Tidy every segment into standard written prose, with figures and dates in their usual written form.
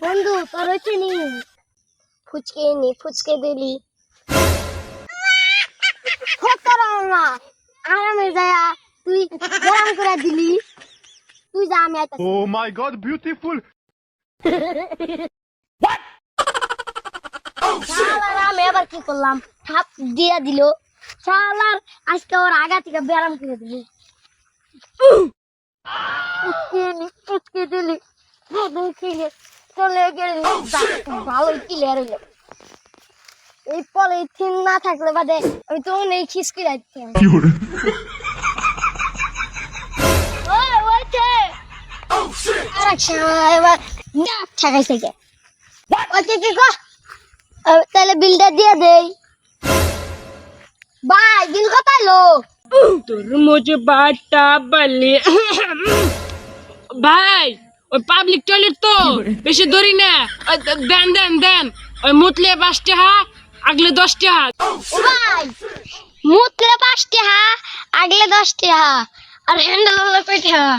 বন্ধু তোর চিনি ফুচকে দিলি না আরামে যায়া তুই গরম করে দিলি তুই যা আমি আইতাছি Oh my God, beautiful! শালার আমি এবার কি করলাম হাত দিয়ে দিল শালার আজকে ওর আগা থেকে ব্যায়াম করে দিলি ফুচকে দিলি চলে গেলি ভালো ক্লিয়ার হইলো এই পলিথিন না থাকলে বাদে আমি তো নেই খিসকি রাখছি এবার ঠেকাইছে কে তাহলে বিলটা দিয়ে দেই ভাই বিল কত এলো তোর মুঝে বাটা বলি ভাই ওই পাবলিক টয়লেট তো বেশি দূরি না দেন দেন দেন ওই মুতলে 5 টাকা আগলে 10 টাকা ও ভাই মুতলে 5 টাকা আগলে 10 টাকা আর হ্যান্ডেল হলো কয় টাকা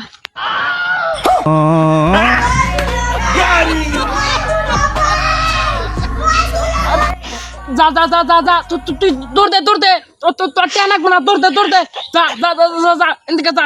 যা যা যা যা যা তুই দৌড় দে তোর টেনা গুনা দৌড় দে যা যা যা যা এদিকে যা